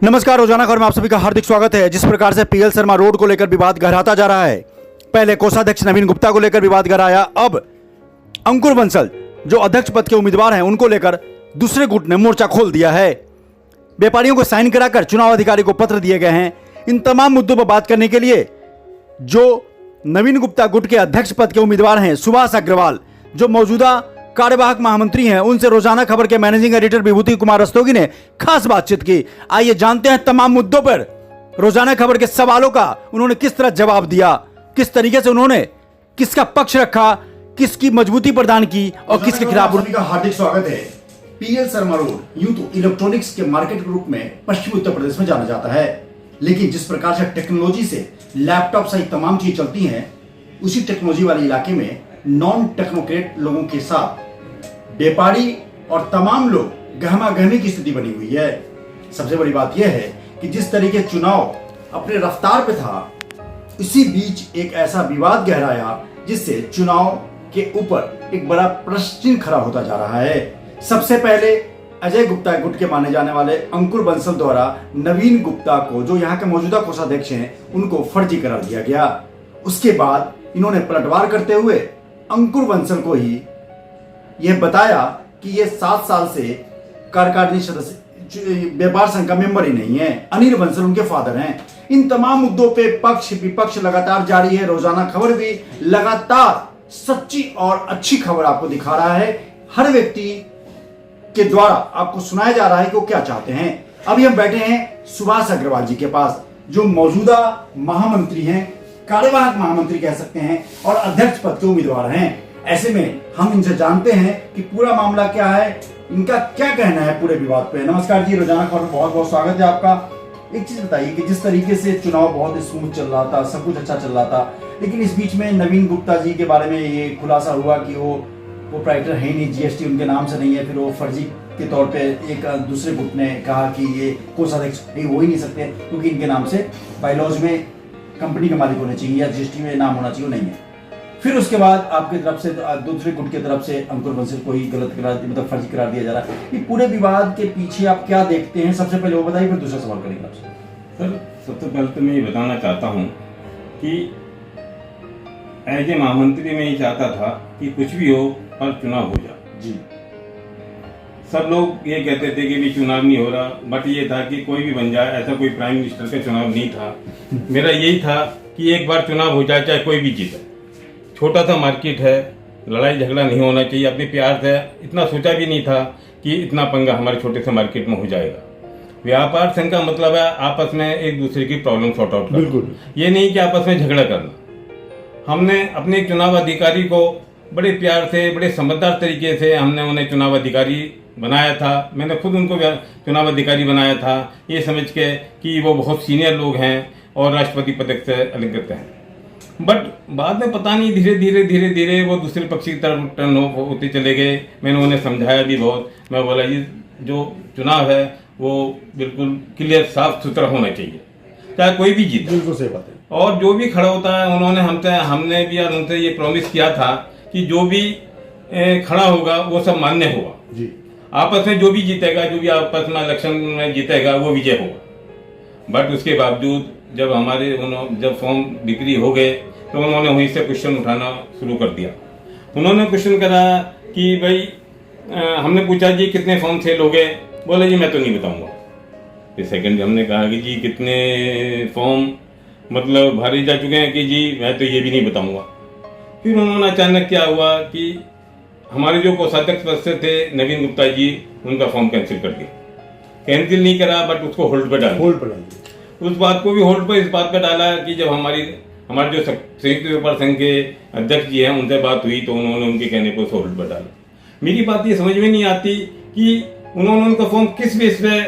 नमस्कार, रोजाना खबर में आप सभी का हार्दिक स्वागत है। जिस प्रकार से पीएल शर्मा रोड को लेकर विवाद गहराता जा रहा है, पहले कोषाध्यक्ष नवीन गुप्ता को लेकर विवाद गहराया, अब अंकुर बंसल जो अध्यक्ष पद के उम्मीदवार हैं उनको लेकर दूसरे गुट ने मोर्चा खोल दिया है। व्यापारियों को साइन कराकर चुनाव अधिकारी को पत्र दिए गए हैं। इन तमाम मुद्दों पर बात करने के लिए जो नवीन गुप्ता गुट के अध्यक्ष पद के उम्मीदवार हैं सुभाष अग्रवाल, जो मौजूदा कार्यवाहक महामंत्री हैं, उनसे रोजाना खबर के मैनेजिंग एडिटर विभूति कुमार रस्तोगी ने खास बातचीत की। आइए जानते हैं तमाम मुद्दों पर रोजाना खबर के सवालों का उन्होंने किस तरह जवाब दिया, किस तरीके से उन्होंने किसका पक्ष रखा, किसकी मजबूती प्रदान की और किसके खिलाफ। का हार्दिक स्वागत है। पीएल शर्मा रोड यूं तो इलेक्ट्रॉनिक्स के मार्केट के रूप में पश्चिमी उत्तर प्रदेश में जाना जाता है, लेकिन जिस प्रकार से टेक्नोलॉजी से लैपटॉप सहित तमाम चीज चलती हैं, उसी टेक्नोलॉजी वाले इलाके में नॉन टेक्नोक्रेट लोगों के साथ व्यापारी और तमाम लोग गहमा गहमी की स्थिति बनी हुई है। सबसे बड़ी बात यह है कि जिस तरीके चुनाव अपने रफ्तार पे था, इसी बीच एक ऐसा विवाद गहराया जिससे चुनाव के ऊपर एक बड़ा प्रश्न चिन्ह खड़ा होता जा रहा है। सबसे पहले अजय गुप्ता गुट के माने जाने वाले अंकुर बंसल द्वारा नवीन गुप्ता को, जो यहाँ के मौजूदा कोषाध्यक्ष हैं, उनको फर्जी करार दिया गया। उसके बाद इन्होंने पलटवार करते हुए अंकुर बंसल को ही यह बताया कि ये 7 साल से कार्यकारिणी सदस्य व्यापार संघ का मेंबर ही नहीं है। अनिल बंसल उनके फादर हैं। इन तमाम मुद्दों पे पक्ष विपक्ष लगातार जारी है। रोजाना खबर भी लगातार सच्ची और अच्छी खबर आपको दिखा रहा है। हर व्यक्ति के द्वारा आपको सुनाया जा रहा है कि वो क्या चाहते हैं। अभी हम बैठे हैं सुभाष अग्रवाल जी के पास, जो मौजूदा महामंत्री हैं, कार्यवाहक महामंत्री कह सकते हैं, और अध्यक्ष पद के उम्मीदवार हैं। ऐसे में हम इनसे जानते हैं कि पूरा मामला क्या है, इनका क्या कहना है पूरे विवाद पे। नमस्कार जी, रोजाना खबर में बहुत बहुत स्वागत है आपका। एक चीज बताइए कि जिस तरीके से चुनाव बहुत स्मूथ चल रहा था, सब कुछ अच्छा चल रहा था, लेकिन इस बीच में नवीन गुप्ता जी के बारे में ये खुलासा हुआ कि वो प्रोप्राइटर है नहीं, जीएसटी उनके नाम से नहीं है। फिर वो फर्जी के तौर पे एक दूसरे गुट ने कहा कि ये कोषाध्यक्ष हो ही नहीं सकते क्योंकि इनके नाम से बायलॉज में कंपनी का मालिक होना चाहिए या जीएसटी में नाम होना चाहिए, नहीं है। फिर उसके बाद आपकी तरफ से दूसरे गुट की तरफ से अंकुर बंसल को ही गलत करार, मतलब फर्जी करार दिया जा रहा है। ये पूरे विवाद के पीछे आप क्या देखते हैं? सबसे पहले वो बताइए, फिर दूसरा सवाल करेंगे आपसे। सर, सबसे पहले तो मैं ये बताना चाहता हूँ कि एज ए महामंत्री मैं ये चाहता था कि कुछ भी हो पर चुनाव हो जाए जी। सब लोग ये कहते थे कि भी चुनाव नहीं हो रहा, बट ये था कि कोई भी बन जाए, ऐसा कोई प्राइम मिनिस्टर का चुनाव नहीं था। मेरा यही था कि एक बार चुनाव हो जाए, चाहे कोई भी जीते। छोटा सा मार्केट है, लड़ाई झगड़ा नहीं होना चाहिए। अपने प्यार से इतना सोचा भी नहीं था कि इतना पंगा हमारे छोटे से मार्केट में हो जाएगा। व्यापार संघ का मतलब है आपस में एक दूसरे की प्रॉब्लम सॉर्ट आउट करना, बिल्कुल। ये नहीं कि आपस में झगड़ा करना। हमने अपने चुनाव अधिकारी को बड़े प्यार से, बड़े समझदार तरीके से हमने उन्हें चुनाव अधिकारी बनाया था। मैंने खुद उनको चुनाव अधिकारी बनाया था, ये समझ के कि वो बहुत सीनियर लोग हैं और राष्ट्रपति पदक से अलंकृत हैं। बट बाद में पता नहीं धीरे धीरे वो दूसरे पक्ष की तरफ टर्न होते चले गए। मैंने उन्हें समझाया भी बहुत। मैं बोला ये जो चुनाव है वो बिल्कुल क्लियर, साफ सुथरा होना चाहिए, चाहे कोई भी जीते। बिल्कुल सही बात है। और जो भी खड़ा होता है, उन्होंने हमने भी और उनसे ये प्रॉमिस किया था कि जो भी खड़ा होगा वो सब मान्य होगा जी। आपस में जो भी जीतेगा, जो भी आपस में इलेक्शन में जीतेगा वो विजय होगा। बट उसके बावजूद जब जब फॉर्म बिक्री हो गए तो उन्होंने वहीं से क्वेश्चन उठाना शुरू कर दिया। उन्होंने क्वेश्चन करा कि भाई हमने पूछा जी कितने फॉर्म सेल हो गए, बोले जी मैं तो नहीं बताऊंगा। फिर सेकंड हमने कहा कि जी कितने फॉर्म मतलब भरे जा चुके हैं, कि जी मैं तो ये भी नहीं बताऊंगा। फिर उन्होंने अचानक क्या हुआ कि हमारे जो कोषाध्यक्ष पद से थे नवीन गुप्ता जी, उनका फॉर्म कैंसिल कर दिया। कैंसिल नहीं करा बट उसको होल्ड पर डाला। उस बात को भी होल्ड पर इस बात पर डाला कि जब हमारे जो संयुक्त व्यापार संघ के अध्यक्ष जी हैं उनसे बात हुई तो उन्होंने उनके कहने को होल्ड पर डाला। मेरी बात ये समझ में नहीं आती कि उन्होंने उनका फॉर्म किस बेस पे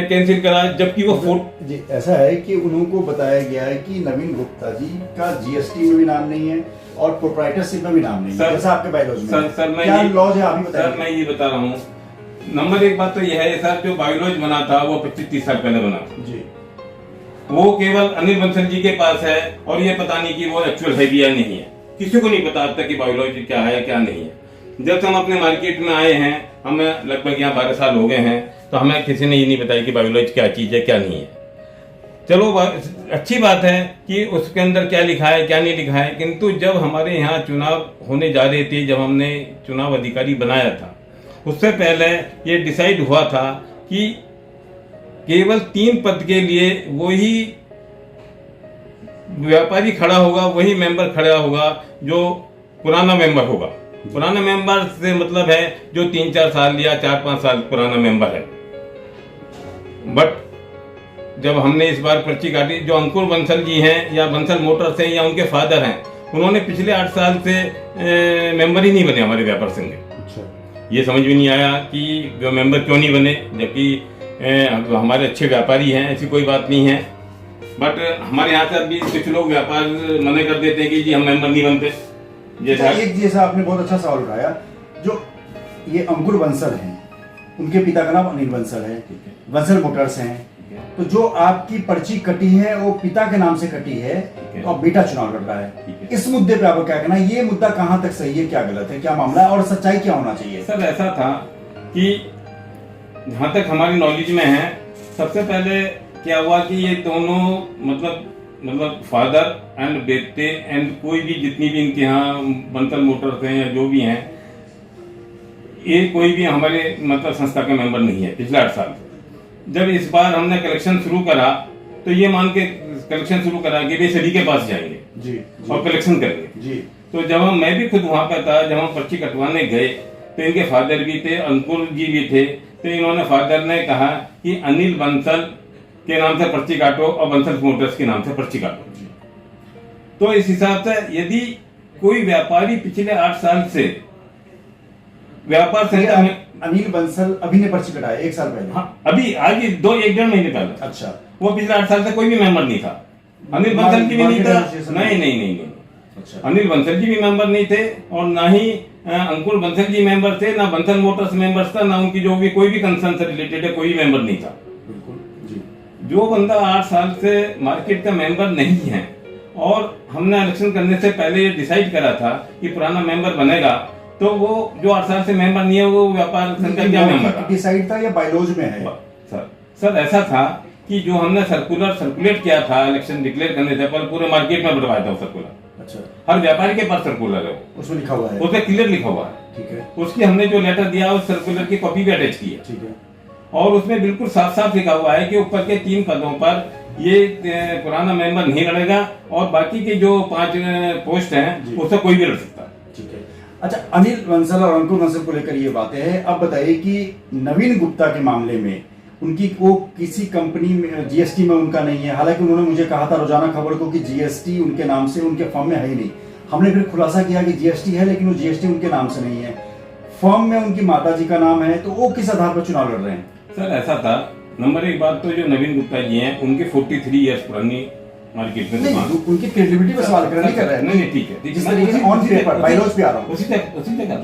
कैंसिल करा, जबकि वो जी ऐसा है कि उनको बताया गया है कि नवीन गुप्ता जी का जीएसटी में भी नाम नहीं है और प्रोप्राइटरशिप में भी नाम नहीं है, जैसा आपके बायलॉज में। सर क्या लॉज है आप ही बताइए। सर मैं ये बता रहा हूँ, नंबर एक बात तो यह है सर, जो बायोलॉज बना था वो 25-30 साल पहले बना जी। वो केवल अनिल बंसल जी के पास है और ये पता नहीं कि वो एक्चुअल है भी या नहीं है। किसी को नहीं पता अब तक कि बायोलॉजी क्या है क्या नहीं है। जब से हम अपने मार्केट में आए हैं, हमें लगभग यहाँ 12 साल हो गए हैं, तो हमें किसी ने ये नहीं बताया कि बायोलॉजी क्या चीज़ है क्या नहीं है। चलो अच्छी बात है कि उसके अंदर क्या लिखा है क्या नहीं लिखा है, किंतु जब हमारे यहाँ चुनाव होने जा रहे थे, जब हमने चुनाव अधिकारी बनाया था, उससे पहले ये डिसाइड हुआ था कि केवल 3 पद के लिए वही व्यापारी खड़ा होगा, वही मेंबर खड़ा होगा जो पुराना मेंबर होगा। पुराना मेंबर से मतलब है जो 3-4 साल या 4-5 साल पुराना मेंबर है। बट जब हमने इस बार पर्ची काटी, जो अंकुर बंसल जी हैं या बंसल मोटर्स हैं या उनके फादर हैं, उन्होंने पिछले 8 साल से मेंबर ही नहीं बने हमारे व्यापार संघ के। अच्छा। ये समझ में नहीं आया कि वो मेंबर क्यों नहीं बने, जबकि हमारे अच्छे व्यापारी हैं, ऐसी कोई बात नहीं है। बट हमारे यहाँ से अभी कुछ लोग व्यापार मना कर देते हैं कि जी हम मेंबर नहीं बनते। जैसा आपने बहुत अच्छा सवाल उठाया, जो ये अंकुर बंसल हैं, उनके पिता का नाम अनिल बंसल है, बंसल मोटर्स हैं, तो जो आपकी पर्ची कटी है वो पिता के नाम से कटी है, तो अब बेटा चुनाव लड़ रहा है। इस मुद्दे पे आपको क्या कहना है? ये मुद्दा कहां तक सही है, क्या गलत है, क्या मामला है और सच्चाई क्या होना चाहिए? सर ऐसा था कि जहाँ तक हमारी नॉलेज में है, सबसे पहले क्या हुआ कि ये दोनों मतलब फादर एंड बेटे एंड कोई भी जितनी भी इनके यहाँ बंसल मोटर्स हैं या जो भी हैं, ये कोई भी हमारे मतलब संस्था का मेंबर नहीं है पिछले 8 साल से। जब इस बार हमने कलेक्शन शुरू करा तो ये मान के कलेक्शन शुरू करा कि वे सभी के पास जाएंगे जी, और कलेक्शन करेंगे जी। तो जब मैं भी खुद वहां पर था, जब हम पर्ची कटवाने गए तो इनके फादर भी थे, अंकुर जी भी थे, तो इन्होंने फादर ने कहा कि अनिल बंसल के नाम से पर्ची काटो और बंसल मोटर्स के नाम से पर्ची काटो। तो इस हिसाब से यदि कोई व्यापारी पिछले 8 साल से व्यापार संख्या में, अनिल बंसल अभी ने पर्ची कटाया 1 साल पहले? हाँ, अभी आज 1-1.5 महीने पहले। अच्छा। वो पिछले 8 साल से कोई भी मेंबर नहीं था। अनिल बंसल की भी नहीं था, नहीं। अच्छा। अनिल बंसल जी भी मेंबर नहीं थे और ना ही अंकुर बंसल जी मेंबर थे, ना बंसल मोटर्स मेंबर्स था, ना उनकी जो भी कोई भी कंसर्न से रिलेटेड है कोई मेंबर नहीं था। बिल्कुल जी। जो बंदा 8 साल से मार्केट का मेंबर नहीं है और हमने इलेक्शन करने से पहले ये डिसाइड करा था कि पुराना मेंबर बनेगा, तो वो जो 8 साल से मेंबर नहीं है वो व्यापार संघ का क्या मेंबर है? डिसाइड था या बायलॉज में है? सर ऐसा था कि जो हमने सर्कुलेट किया था इलेक्शन डिक्लेयर करने से पहले, पूरे मार्केट में बढ़वाया था सर्कुलर। अच्छा। हर व्यापारी के पास सर्कुलर है, उसमें लिखा हुआ है, उसमें क्लियर लिखा हुआ है। ठीक है। उसकी हमने जो लेटर दिया उस सर्कुलर की कॉपी भी अटैच की है। ठीक है। और उसमें बिल्कुल साफ साफ लिखा हुआ है कि ऊपर के 3 पदों पर ये पुराना मेंबर नहीं लड़ेगा और बाकी के जो 5 पोस्ट हैं उससे कोई भी लड़ सकता है। ठीक है। अच्छा, अनिल बंसल और अंकुर बंसल को लेकर ये बातें हैं। अब बताइए कि नवीन गुप्ता के मामले में उनकी वो किसी कंपनी में जीएसटी में उनका नहीं है, हालांकि उन्होंने मुझे कहा था रोजाना खबर को कि जीएसटी उनके नाम से उनके फर्म में है ही नहीं। हमने फिर खुलासा किया कि जीएसटी है, लेकिन वो जीएसटी उनके नाम से नहीं है, फर्म में उनकी माता जी का नाम है, तो वो किस आधार पर चुनाव लड़ रहे हैं? सर ऐसा था, नंबर 1 बात तो जो नवीन गुप्ता जी हैं उनके 43 ईयर्स पुरानी मार्केट में दुकान, उनकी क्रेडिबिलिटी पे सवाल नहीं कर रहे हैं। नहीं ठीक है, जिस तरीके से ऑन पेपर बायलॉज पे आ रहा हूं उसी जगह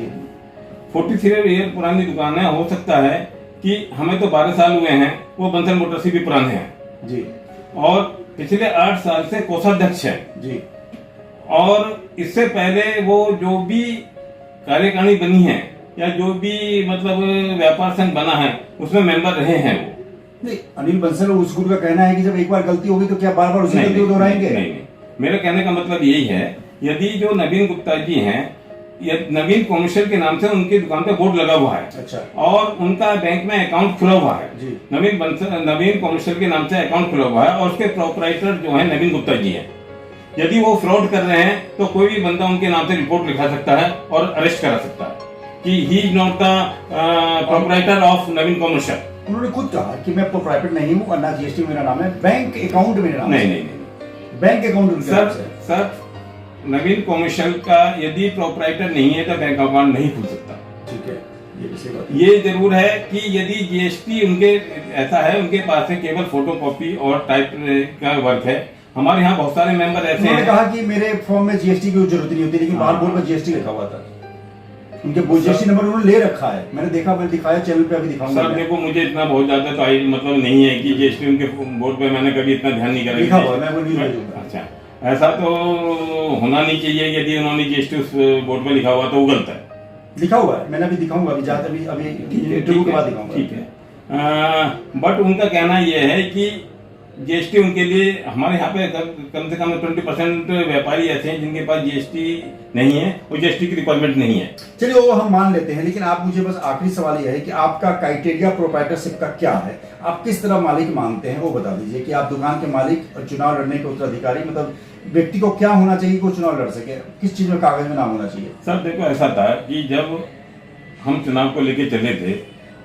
43 ईयर पुरानी दुकान है। हो सकता है कि हमें तो 12 साल हुए हैं, वो बंसल मोटर्स से भी पुराने हैं जी, और पिछले 8 साल से कोषाध्यक्ष है जी, और इससे पहले वो जो भी कार्यकारिणी बनी है या जो भी मतलब व्यापार संघ बना है उसमें मेंबर रहे हैं वो। नहीं, अनिल बंसल उस गुरु का कहना है कि जब एक बार गलती होगी तो क्या बार बार उसी गलती को दोहराएंगे? नहीं, मेरा कहने का मतलब यही है, यदि जो नवीन गुप्ता जी हैं, नवीन कमर्शियल के नाम से उनकी दुकान पे बोर्ड लगा हुआ है। अच्छा। और उनका बैंक में अकाउंट खुला हुआ है जी। नवीन कमर्शियल के नाम से अकाउंट खुला हुआ है और उसके प्रोपराइटर जो है नवीन गुप्ता जी हैं। यदि वो फ्रॉड कर रहे हैं तो कोई भी बंदा उनके नाम से रिपोर्ट लिखा सकता है और अरेस्ट करा सकता है कि he is not the proprietor of Naveen commercial. उन्होंने खुद कहा कि मैं प्रोपराइटर नहीं हूँ और ना जीएसटी मेरा नाम है, बैंक अकाउंट मेरा नाम है। नहीं, बैंक अकाउंट सर नवीन कमर्शियल का यदि प्रोपराइटर नहीं है तो बैंक अकाउंट नहीं खुल सकता। ठीक है, ये जरूर है कि यदि जीएसटी उनके ऐसा है, उनके पास है केवल फोटोकॉपी और टाइप का वर्क है। हमारे यहाँ बहुत सारे मेंबर ऐसे हैं। कहा कि मेरे फॉर्म में जीएसटी की जरूरत नहीं होती, लेकिन बाहर बोर्ड पर जीएसटी लिखा हुआ था, उनके जीएसटी नंबर उन्होंने ले रखा है। मैंने देखा, मैंने दिखाया चैनल पे, अभी दिखाऊंगा। सर देखो, मुझे इतना बहुत ज्यादा तो मतलब नहीं है कि जीएसटी उनके बोर्ड पे मैंने कभी इतना ध्यान नहीं करा। लिखा हुआ है, मैं वो न्यूज़ भेजूंगा। अच्छा, ऐसा तो होना नहीं चाहिए। यदि उन्होंने जीएसटी उस बोर्ड पे लिखा हुआ तो वो गलत है। लिखा हुआ है, मैंने अभी दिखाऊंगा, अभी इंटरव्यू के बाद दिखाऊंगा। ठीक है, बट उनका कहना यह है कि जीएसटी उनके लिए, हमारे यहाँ पे कम से कम 20% व्यापारी ऐसे हैं जिनके पास जीएसटी नहीं है और जीएसटी की रिक्वायरमेंट नहीं है। चलिए वो हम मान लेते हैं, लेकिन आप मुझे बस आखिरी सवाल यह है कि आपका क्राइटेरिया प्रोप्राइटरशिप का क्या है, आप किस तरह मालिक मांगते हैं वो बता दीजिए कि आप दुकान के मालिक और चुनाव लड़ने के उत्तराधिकारी, मतलब व्यक्ति को क्या होना चाहिए कि वो चुनाव लड़ सके, किस चीज में कागज में नाम होना चाहिए? सर देखो, ऐसा था कि जब हम चुनाव को लेके चले थे,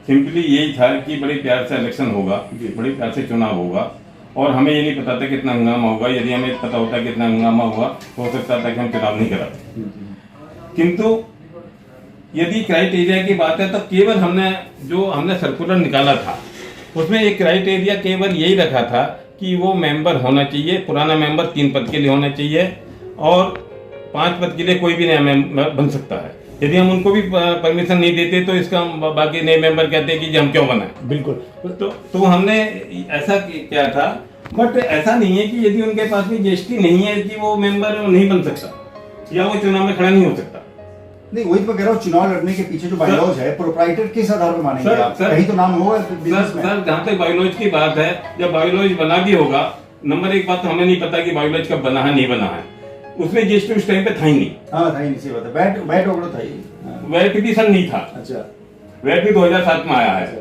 सिंपली यही था कि बड़े प्यार से इलेक्शन होगा, बड़े प्यार से चुनाव होगा, और हमें ये नहीं पता था कितना हंगामा होगा। यदि हमें पता होता कितना हंगामा हुआ हो सकता था कि हम चुनाव नहीं कराते। किंतु यदि क्राइटेरिया की बात है तो केवल हमने सर्कुलर निकाला था, उसमें एक क्राइटेरिया केवल यही रखा था कि वो मेंबर होना चाहिए, पुराना मेंबर 3 पद के लिए होना चाहिए और 5 पद के लिए कोई भी नया मेंबर बन सकता है। यदि हम उनको भी परमिशन नहीं देते तो इसका बाकी नए मेंबर कहते हैं कि हम क्यों बनाए। बिल्कुल। तो हमने ऐसा किया था, बट ऐसा नहीं है कि यदि उनके पास भी जीएसटी नहीं है कि वो मेंबर नहीं बन सकता या वो चुनाव में खड़ा नहीं हो सकता। नहीं, वही तो कह रहा हूँ, चुनाव लड़ने के पीछे जो बायलॉज है प्रोप्राइटर किस आधार पर मानेंगे आप? कहीं तो नाम होगा बिजनेस में। सर जहाँ तक बायोलॉज की बात है, जब बायोलॉज बना भी होगा, नंबर एक बात तो हमें नहीं पता कि बायोलॉज कब बना है नहीं बना है, उसमें जीएसटी उस टाइम पे था ही नहीं। हाँ, था ही नहीं, सही बात है। वैट वगैरह था ही। हाँ। वैट भी सर नहीं था। अच्छा। वैट भी 2007 में आया है।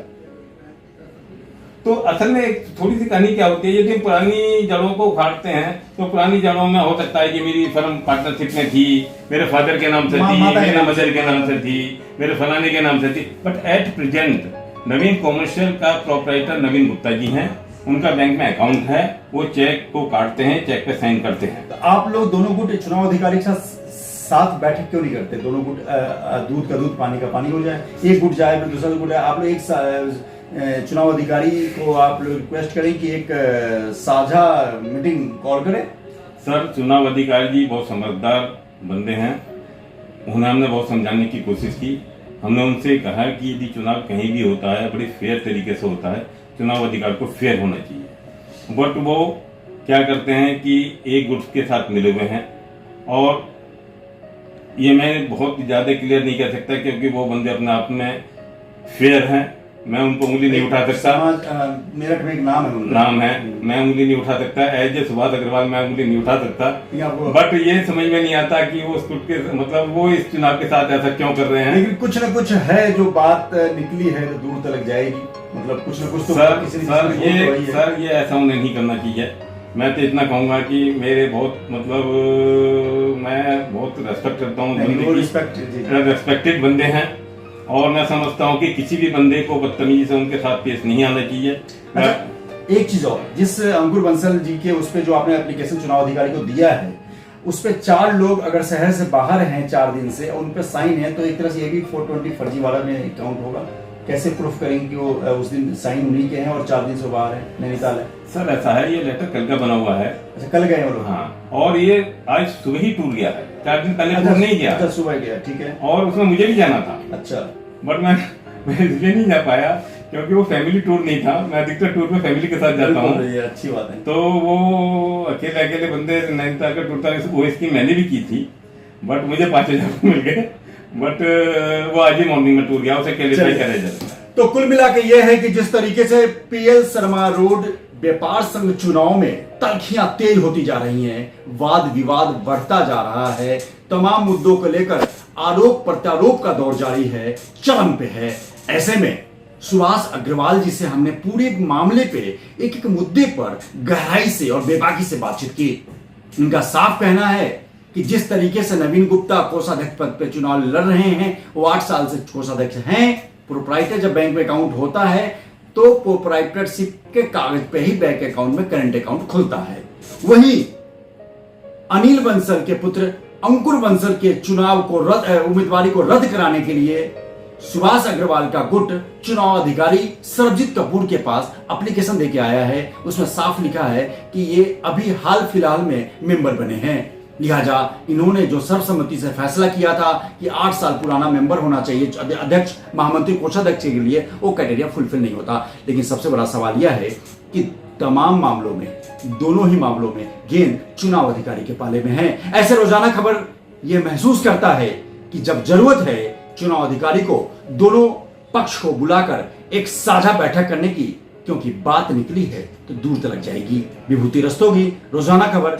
तो असल में एक थोड़ी सी कहानी क्या होती है, यदि पुरानी जड़ों को उखाड़ते हैं तो पुरानी जड़ों में हो सकता है कि मेरी फर्म पार्टनरशिप में थी, मेरे फादर के नाम से थी, मेरे मदर के नाम से थी, मेरे फलाने के नाम से थी, but at present Naveen commercial का प्रोप्राइटर नवीन गुप्ता जी हैं, उनका बैंक में अकाउंट है, वो चेक को काटते हैं, चेक पे साइन करते हैं। तो आप लोग दोनों गुट चुनाव अधिकारी के साथ बैठक क्यों नहीं करते? दोनों गुट दूध का दूध पानी का पानी हो जाए, एक गुट जाए फिर दूसरा गुट जाए। आप लोग एक चुनाव अधिकारी को आप लोग रिक्वेस्ट करें कि एक साझा मीटिंग कॉल करें। सर चुनाव अधिकारी जी बहुत समझदार बंदे हैं, उन्हें हमने बहुत समझाने की कोशिश की। हमने उनसे कहा कि यदि चुनाव कहीं भी होता है बड़ी फेयर तरीके से होता है, चुनाव अधिकारी को फेयर होना चाहिए। बट वो क्या करते हैं कि एक गुट के साथ मिले हुए हैं, और ये मैं बहुत ज़्यादा क्लियर नहीं कर सकता क्योंकि वो बंदे अपने आप में फेयर हैं, मैं उनको उंगली नहीं उठा सकता। मेरठ में एक नाम है, मैं उंगली नहीं उठा सकता, एज ए सुभाष अग्रवाल मैं उंगली नहीं उठा सकता। बट ये समझ में नहीं आता कि वो गुट के मतलब वो इस चुनाव के साथ ऐसा क्यों कर रहे हैं। लेकिन कुछ न कुछ है जो बात निकली है तो दूर तक जाएगी, मतलब कुछ न कुछ तो सर ये ऐसा उन्हें नहीं करना चाहिए। मैं तो इतना कहूंगा कि मेरे बहुत मतलब मैं बहुत रेस्पेक्ट करता हूँ, रेस्पेक्टेड बंदे हैं, और मैं समझता हूँ कि किसी भी बंदे को बदतमीजी से उनके साथ पेश नहीं आना चाहिए। अच्छा, एक चीज और, जिस अंकुर बंसल जी के उस पे जो आपने एप्लीकेशन चुनाव अधिकारी को दिया है, उस पे 4 लोग अगर शहर से बाहर हैं 4 दिन से, उन पे साइन है, तो एक तरह से ये भी 420 फर्जी वाला में काउंट होगा। कैसे प्रूफ करेंगे कि वो उस दिन साइन उन्हीं के हैं और 4 दिन से बाहर है, नैनीताल है? सर ऐसा है, ये लेटर कल का बना हुआ है। अच्छा, कल गए वो लोग? हाँ, और ये आज सुबह ही टूर गया है, 4 दिन पहले टूर नहीं गया। अच्छा, सुबह गया, ठीक है। और उसमें मुझे भी जाना था। अच्छा, बट मैं इसलिए नहीं जा पाया क्योंकि वो फैमिली टूर नहीं था। मैं अधिकतर टूर में फैमिली के साथ जाता हूँ, ये अच्छी बात है। तो वो अकेले बंदे नैनीताल का टूर था, वो इसकी मैंने भी की थी, बट मुझे 5000 मिल गए। बट वो आज ही मॉर्निंग में टूर गया, उसे अकेले तय करे जाता है। तो कुल मिला के ये है कि जिस तरीके से पीएल शर्मा रोड व्यापार संघ चुनाव में तल्खियां तेज होती जा रही हैं, वाद विवाद बढ़ता जा रहा है, तमाम मुद्दों को लेकर आरोप प्रत्यारोप का दौर जारी है, चरम पे है। ऐसे में सुभाष अग्रवाल जी से हमने पूरे मामले पे एक एक मुद्दे पर गहराई से और बेबाकी से बातचीत की। इनका साफ कहना है कि जिस तरीके से नवीन गुप्ता कोषाध्यक्ष पद पे चुनाव लड़ रहे हैं, वो 8 साल से कोषाध्यक्ष हैं। प्रोप्राइटर जब बैंक में अकाउंट होता है तो प्रोप्राइटरशिप के कागज पे ही बैंक अकाउंट में करंट अकाउंट खुलता है। वहीं अनिल बंसल के पुत्र अंकुर बंसल के चुनाव को उम्मीदवारी को रद्द कराने के लिए सुभाष अग्रवाल का गुट चुनाव अधिकारी सरबजीत कपूर के पास एप्लीकेशन देके आया है। उसमें साफ लिखा है कि ये अभी हाल फिलहाल में मेंबर बने हैं, लिहाजा इन्होंने जो सर्वसम्मति से फैसला किया था कि 8 साल पुराना मेंबर होना चाहिए अध्यक्ष, महामंत्री, कोषाध्यक्ष के लिए, वो क्राइटेरिया फुलफिल नहीं होता। लेकिन सबसे बड़ा सवाल यह है कि तमाम मामलों में, दोनों ही मामलों में गेंद चुनाव अधिकारी के पाले में है। ऐसे रोजाना खबर यह महसूस करता है कि जब जरूरत है चुनाव अधिकारी को दोनों पक्ष को बुलाकर एक साझा बैठक करने की, क्योंकि बात निकली है तो दूर तक जाएगी। विभूति रस्तोगी, रोजाना खबर।